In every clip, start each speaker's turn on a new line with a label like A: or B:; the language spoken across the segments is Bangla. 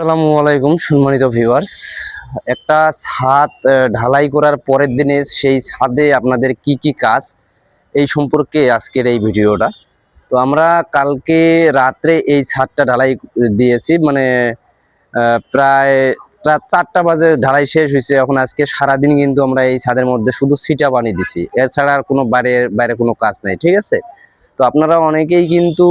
A: আসসালামু আলাইকুম সম্মানিত ভিউয়ার্স। একটা ছাদ ঢালাই করার পরের দিনে সেই ছাদে আপনাদের কি কি কাজ এই সম্পর্কে আজকের এই ভিডিওটা। তো আমরা কালকে রাত্রে এই ছাদটা ঢালাই দিয়েছি, মানে প্রায় রাত 4টা বাজে ঢালাই শেষ হয়েছে। এখন আজকে সারাদিন কিন্তু আমরা এই ছাদের মধ্যে শুধু ছিটা পানি দিছি, এছাড়া আর কোনো বাইরে বাইরে কোনো কাজ নাই, ঠিক আছে। তো আপনারা অনেকেই কিন্তু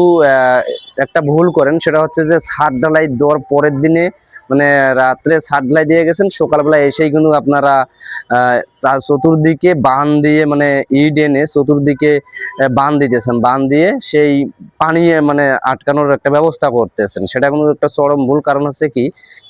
A: একটা ভুল করেন, সেটা হচ্ছে যে ছাদ ঢালাই দেওয়ার পরের দিনে মানে রাত্রে ছাদ ঢালাই দিয়ে গেছেন, সকালবেলা এসেই কিন্তু আপনারা চতুর্দিকে বান দিয়ে মানে ইট এনে চতুর্দিকে বান দিতেছেন, বান দিয়ে সেই পানি মানে আটকানোর একটা ব্যবস্থা করতেছেন। সেটা কিন্তু একটা চরম ভুল। কারণ হচ্ছে কি,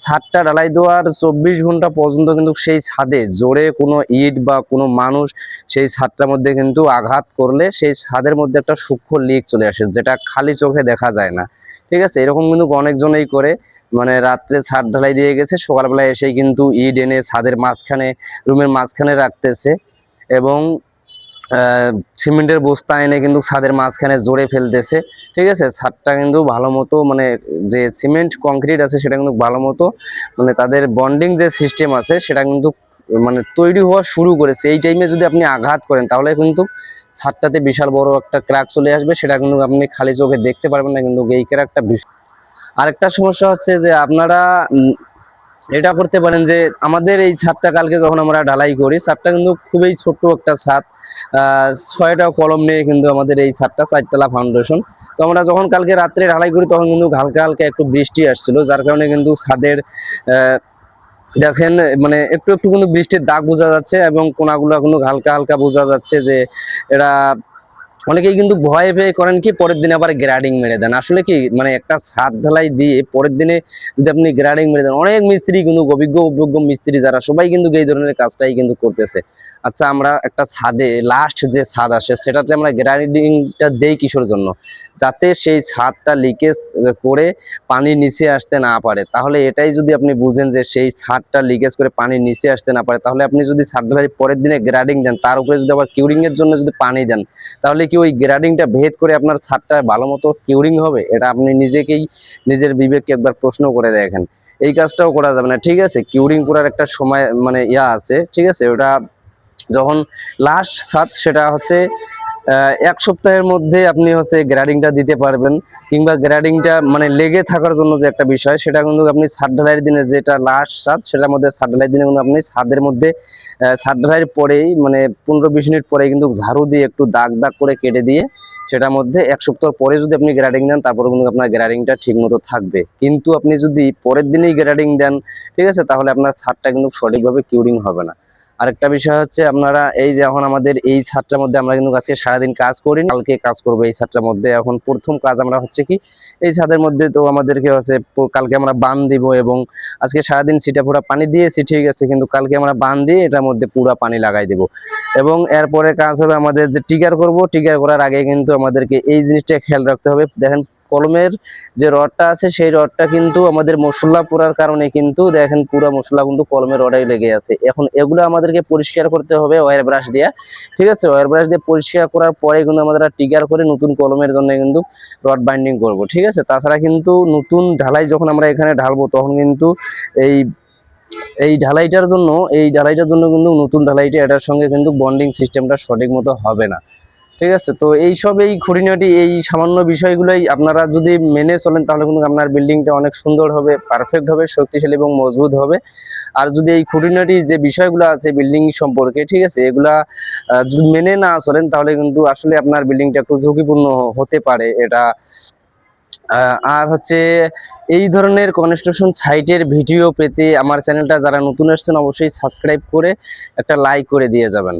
A: ছাদটা ঢালাই দেওয়ার 24 ঘন্টা পর্যন্ত কিন্তু সেই ছাদে জোরে কোনো ইট বা কোনো মানুষ সেই ছাদটার মধ্যে কিন্তু আঘাত করলে সেই ছাদের মধ্যে একটা সূক্ষ্ম লিক চলে আসে, যেটা খালি চোখে দেখা যায় না, ঠিক আছে। এরকম কিন্তু অনেকজনেই করে, মানে রাত্রে ছাদ ঢালাই দিয়ে গেছে, সকালবেলা এসেই কিন্তু ইট এনে ছাদের মাঝখানে রুমের মাঝখানে রাখতেছে এবং সিমেন্টের বস্তা এনে কিন্তু ছাদের মাঝখানে জোরে ফেলতেছে, ঠিক আছে। ছাদটা কিন্তু ভালো মতো মানে যে সিমেন্ট কংক্রিট আছে সেটা কিন্তু ভালো মতো মানে তাদের বন্ডিং যে সিস্টেম আছে সেটা কিন্তু মানে তৈরি হওয়া শুরু করেছে। এই টাইমে যদি আপনি আঘাত করেন তাহলে কিন্তু ছাদটাতে বিশাল বড় একটা ক্র্যাক চলে আসবে, সেটা কিন্তু আপনি খালি চোখে দেখতে পারবেন না। কিন্তু এই ক্র্যাকটা আরেকটা সমস্যা হচ্ছে যে আপনারা এটা করতে পারেন যে আমাদের এই ছাদটা কালকে যখন আমরা ঢালাই করি, ছাদটা কিন্তু খুবই ছোট্ট একটা ছাদ, 6টা কলম নিয়ে কিন্তু আমাদের এই ছাদটা 4তলা ফাউন্ডেশন। তো আমরা যখন কালকে রাত্রে ঢালাই করি তখন কিন্তু হালকা হালকা একটু বৃষ্টি আসছিল, যার কারণে কিন্তু ছাদের দেখেন মানে একটু একটু কিন্তু বৃষ্টির দাগ বোঝা যাচ্ছে এবং কোনাগুলো কিন্তু হালকা হালকা বোঝা যাচ্ছে যে এরা অনেকেই কিন্তু ভয় পেয়ে করেন কি, পরের দিনে আবার গ্রেডিং মেরে দেন। আসলে কি মানে একটা ছাদ ঢালাই দিয়ে পরের দিনে যদি আপনি গ্রেডিং মেরে দেন, অনেক মিস্ত্রি কিন্তু অভিজ্ঞ মিস্ত্রি যারা সবাই কিন্তু এই ধরনের কাজটাই কিন্তু করতেছে। আচ্ছা, আমরা একটা ছাদে লাস্ট যে ছাদ আসে সেটাতে আমরা গ্রেডিংটা দেই কিসের জন্য? যাতে সেই ছাদটা লিকেজ করে পানি নিচে আসতে না পারে। তাহলে এটাই যদি আপনি বুঝেন যে সেই ছাদটা লিকেজ করে পানি নিচে আসতে না পারে, তাহলে আপনি যদি ছাদ ঢালাই পরের দিনে গ্রেডিং দেন, তার উপরে যদি আবার কিউরিং এর জন্য যদি পানি দেন, তাহলে কি ওই গ্রেডিংটা ভেদ করে আপনার ছাদটা ভালো মতো কিউরিং হবে? এটা আপনি নিজেকেই নিজের বিবেককে একবার প্রশ্ন করে দেখেন। এই কাজটাও করা যাবে না, ঠিক আছে। কিউরিং করার একটা সময় মানে আছে, ঠিক আছে। ওটা যখন লাস্ট ছাদ সেটা হচ্ছে 1 সপ্তাহের মধ্যে আপনি হচ্ছে গ্রেডিংটা দিতে পারবেন, কিংবা গ্রেডিংটা মানে লেগে থাকার জন্য যে একটা বিষয়, সেটা কিন্তু আপনি ছাদ ঢালাইয়ের দিনে যেটা লাস্ট ছাদ সেটার মধ্যে ছাদ ঢালাইয়ের দিনে কিন্তু আপনি ছাদের মধ্যে ছাদ ঢালাইয়ের পরেই মানে 15-20 মিনিট পরে কিন্তু ঝাড়ু দিয়ে একটু দাগ দাগ করে কেটে দিয়ে সেটার মধ্যে 1 সপ্তাহ পরে যদি আপনি গ্রেডিং দেন, তারপরে কিন্তু আপনার গ্রেডিংটা ঠিক মতো থাকবে। কিন্তু আপনি যদি পরের দিনেই গ্রেডিং দেন, ঠিক আছে, তাহলে আপনার ছাদটা কিন্তু সঠিকভাবে কিউরিং হবে না। আরেকটা বিষয় হচ্ছে, আপনারা এই যে এখন আমাদের এই ছাদটার মধ্যে আমরা কিন্তু আজকে সারাদিন কাজ করি, কালকে কাজ করবো এই ছাদটার মধ্যে। এখন প্রথম কাজ আমরা হচ্ছে কি, এই ছাদের মধ্যে তো আমাদেরকে হচ্ছে কালকে আমরা বান দিব এবং আজকে সারাদিন ছিটা ফোটা পানি দিয়েছি, ঠিক আছে, কিন্তু কালকে আমরা বান দিয়ে এটার মধ্যে পুরা পানি লাগাই দেব। এবং এরপরে কাজ হবে আমাদের যে টিকার করব, টিকার করার আগে কিন্তু আমাদেরকে এই জিনিসটা খেয়াল রাখতে হবে। দেখেন কলমের যে রডটা আছে সেই রডটা কিন্তু আমাদের মশলা পোড়ার কারণে কিন্তু দেখেন পুরা মশলা কিন্তু কলমের রডাই লেগে আছে। এখন এগুলো আমাদেরকে পরিষ্কার করতে হবে ওয়্যার ব্রাশ দিয়ে, ঠিক আছে। ওয়্যার ব্রাশ দিয়ে পরিষ্কার করার পরে কিন্তু আমাদের টিকার করে নতুন কলমের জন্য কিন্তু রড বাইন্ডিং করব, ঠিক আছে। তাছাড়া কিন্তু নতুন ঢালাই যখন আমরা এখানে ঢালবো তখন কিন্তু এই এই ঢালাইটার জন্য কিন্তু নতুন ঢালাইটা এটার সঙ্গে কিন্তু বন্ডিং সিস্টেমটা সঠিক মতো হবে না, ঠিক আছে। তো এই খুঁটিনাটি এই সামান্য বিষয়গুলোই আপনারা যদি মেনে চলেন তাহলে কিন্তু আপনার বিল্ডিংটা অনেক সুন্দর হবে, পারফেক্ট হবে, শক্তিশালী এবং মজবুত হবে। আর যদি এই খুঁটিনাটি যে বিষয়গুলো আছে বিল্ডিং সম্পর্কে, ঠিক আছে, এগুলা যদি মেনে না চলেন তাহলে কিন্তু আসলে আপনার বিল্ডিংটা একটু ঝুঁকিপূর্ণ হতে পারে এটা। আর হচ্ছে এই ধরনের কনস্ট্রাকশন সাইটের ভিডিও পেতে আমার চ্যানেলটা যারা নতুন এসেছেন অবশ্যই সাবস্ক্রাইব করে একটা লাইক করে দিয়ে যাবেন।